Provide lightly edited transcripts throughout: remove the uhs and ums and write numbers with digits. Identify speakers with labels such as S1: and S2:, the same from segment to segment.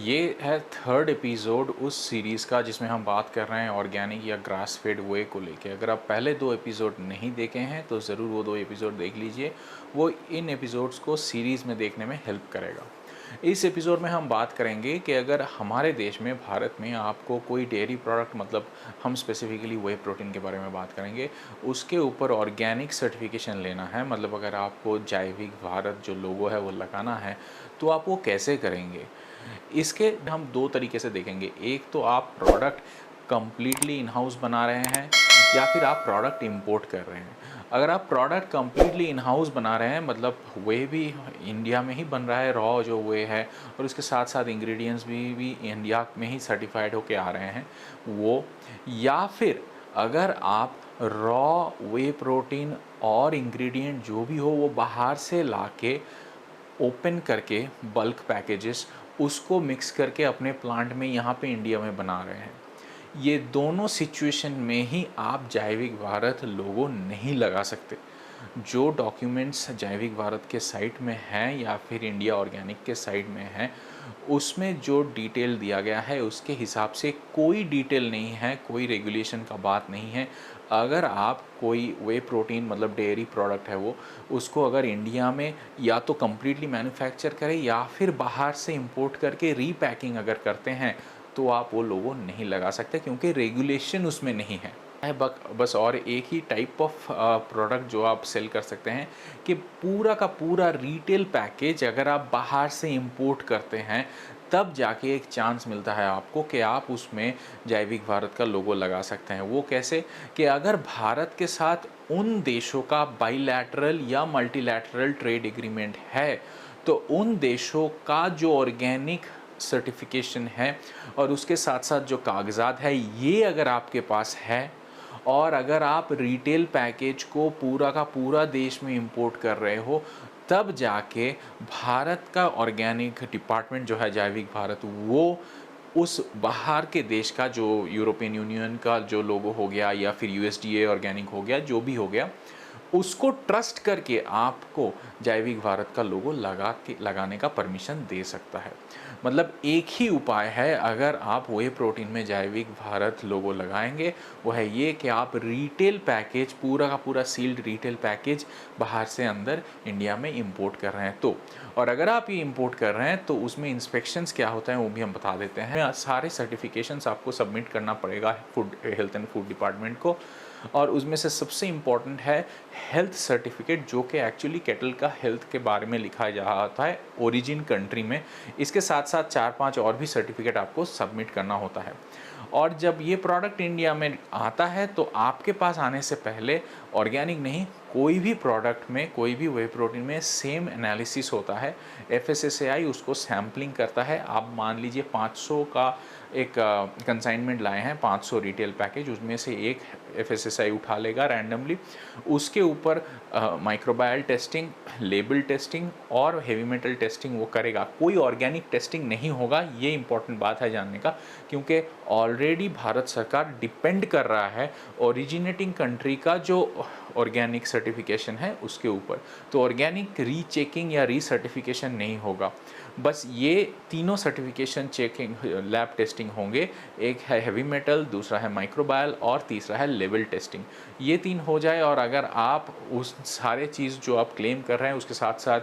S1: ये है third episode उस सीरीज़ का जिसमें हम बात कर रहे हैं ऑर्गेनिक या ग्रास फेड वे को लेके। अगर आप पहले 2 एपिसोड नहीं देखे हैं तो ज़रूर वो 2 एपिसोड देख लीजिए, वो इन एपिसोड्स को सीरीज़ में देखने में हेल्प करेगा। इस एपिसोड में हम बात करेंगे कि अगर हमारे देश में, भारत में आपको कोई डेयरी प्रोडक्ट, मतलब हम स्पेसिफिकली वे प्रोटीन के बारे में बात करेंगे, उसके ऊपर ऑर्गेनिक सर्टिफिकेशन लेना है, मतलब अगर आपको जैविक भारत जो लोगो है वो लगाना है, तो आप वो कैसे करेंगे? इसके हम 2 तरीके से देखेंगे। एक तो आप प्रोडक्ट कंप्लीटली इन हाउस बना रहे हैं या फिर आप प्रोडक्ट इंपोर्ट कर रहे हैं। अगर आप प्रोडक्ट कंप्लीटली इन हाउस बना रहे हैं, मतलब वे भी इंडिया में ही बन रहा है, रॉ जो वे है, और उसके साथ साथ इंग्रेडिएंट्स भी इंडिया में ही सर्टिफाइड होके आ रहे हैं वो, या फिर अगर आप रॉ वे प्रोटीन और इंग्रेडिएंट जो भी हो वो बाहर से लाके ओपन करके बल्क पैकेजेस उसको मिक्स करके अपने प्लांट में यहाँ पे इंडिया में बना रहे हैं, ये दोनों सिचुएशन में ही आप जैविक भारत लोगो नहीं लगा सकते। जो डॉक्यूमेंट्स जैविक भारत के साइट में हैं या फिर इंडिया ऑर्गेनिक के साइट में हैं, उसमें जो डिटेल दिया गया है उसके हिसाब से कोई डिटेल नहीं है, कोई रेगुलेशन का बात नहीं है। अगर आप कोई वे प्रोटीन, मतलब डेयरी प्रोडक्ट है वो, उसको अगर इंडिया में या तो कम्प्लीटली मैन्युफैक्चर करें या फिर बाहर से इंपोर्ट करके रीपैकिंग अगर करते हैं, तो आप वो लोगो नहीं लगा सकते क्योंकि रेगुलेशन उसमें नहीं है। बस और एक ही टाइप ऑफ प्रोडक्ट जो आप सेल कर सकते हैं कि पूरा का पूरा रिटेल पैकेज अगर आप बाहर से इंपोर्ट करते हैं, तब जाके एक चांस मिलता है आपको कि आप उसमें जैविक भारत का लोगो लगा सकते हैं। वो कैसे कि अगर भारत के साथ उन देशों का बाइलैटरल या मल्टीलैटरल ट्रेड एग्रीमेंट है, तो उन देशों का जो ऑर्गेनिक सर्टिफिकेशन है और उसके साथ साथ जो कागजात है, ये अगर आपके पास है, और अगर आप रिटेल पैकेज को पूरा का पूरा देश में इंपोर्ट कर रहे हो, तब जाके भारत का ऑर्गेनिक डिपार्टमेंट जो है जैविक भारत, वो उस बाहर के देश का, जो यूरोपियन यूनियन का जो लोगो हो गया या फिर यूएसडीए ऑर्गेनिक हो गया, जो भी हो गया, उसको ट्रस्ट करके आपको जैविक भारत का लोगो लगाने का परमिशन दे सकता है। मतलब एक ही उपाय है अगर आप वे प्रोटीन में जैविक भारत लोगो लगाएंगे, वो है ये कि आप रिटेल पैकेज, पूरा का पूरा सील्ड रिटेल पैकेज बाहर से अंदर इंडिया में इंपोर्ट कर रहे हैं तो। और अगर आप ये इंपोर्ट कर रहे हैं तो उसमें इंस्पेक्शंस क्या होता है वो भी हम बता देते हैं। सारे सर्टिफिकेशंस आपको सबमिट करना पड़ेगा food, health and food department को, और उसमें से सबसे इम्पॉर्टेंट है हेल्थ सर्टिफिकेट, जो कि एक्चुअली केटल का हेल्थ के बारे में लिखा जाता है ओरिजिन कंट्री में। इसके साथ साथ 4-5 और भी सर्टिफिकेट आपको सबमिट करना होता है। और जब ये प्रोडक्ट इंडिया में आता है तो आपके पास आने से पहले ऑर्गेनिक नहीं, कोई भी प्रोडक्ट में, कोई भी वे प्रोटीन में सेम एनालिसिस होता है। एफएसएसएआई उसको सैम्पलिंग करता है। आप मान लीजिए 500 का एक कंसाइनमेंट लाए हैं, 500 रिटेल पैकेज, उसमें से एक एफएसएसएआई उठा लेगा रैंडमली, उसके ऊपर माइक्रोबायल टेस्टिंग, लेबल टेस्टिंग और हेवी मेटल टेस्टिंग वो करेगा। कोई ऑर्गेनिक टेस्टिंग नहीं होगा, ये इंपॉर्टेंट बात है जानने का, क्योंकि ऑलरेडी भारत सरकार डिपेंड कर रहा है ओरिजिनेटिंग कंट्री का जो ऑर्गेनिक सर्टिफिकेशन है उसके ऊपर। तो ऑर्गेनिक रीचेकिंग या रीसर्टिफिकेशन नहीं होगा, बस ये तीनों सर्टिफिकेशन चेकिंग, लैब टेस्टिंग होंगे। एक है हेवी मेटल, दूसरा है माइक्रोबायल और तीसरा है लेवल टेस्टिंग। ये 3 हो जाए और अगर आप उस सारे चीज़ जो आप क्लेम कर रहे हैं उसके साथ साथ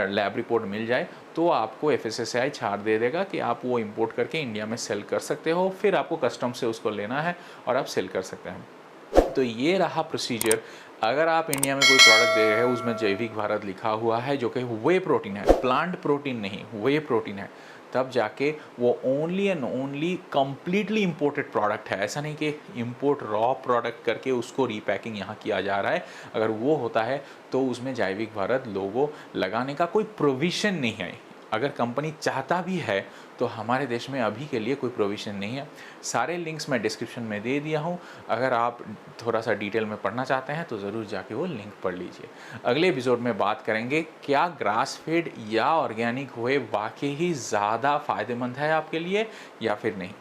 S1: लैब रिपोर्ट मिल जाए, तो आपको एफएसएसएआई छाड़ दे देगा कि आप वो इंपोर्ट करके इंडिया में सेल कर सकते हो। फिर आपको कस्टम से उसको लेना है और आप सेल कर सकते हैं। तो ये रहा प्रोसीजर। अगर आप इंडिया में कोई प्रोडक्ट दे रहे हैं उसमें जैविक भारत लिखा हुआ है, जो कि वे प्रोटीन है, प्लांट प्रोटीन नहीं, वे प्रोटीन है, तब जाके वो only and only completely imported product है। ऐसा नहीं कि इंपोर्ट रॉ प्रोडक्ट करके उसको रीपैकिंग यहाँ किया जा रहा है। अगर वो होता है तो उसमें जैविक भारत लोगो लगाने का कोई प्रोविज़न नहीं है। अगर कंपनी चाहता भी है तो हमारे देश में अभी के लिए कोई प्रोविज़न नहीं है। सारे लिंक्स मैं डिस्क्रिप्शन में दे दिया हूँ, अगर आप थोड़ा सा डिटेल में पढ़ना चाहते हैं तो ज़रूर जाके वो लिंक पढ़ लीजिए। अगले एपिसोड में बात करेंगे क्या ग्रास फेड या ऑर्गेनिक वे वाकई ही ज़्यादा फ़ायदेमंद है आपके लिए या फिर नहीं।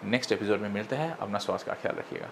S1: नेक्स्ट एपिसोड में मिलते हैं। अपना स्वास्थ्य का ख्याल रखिएगा।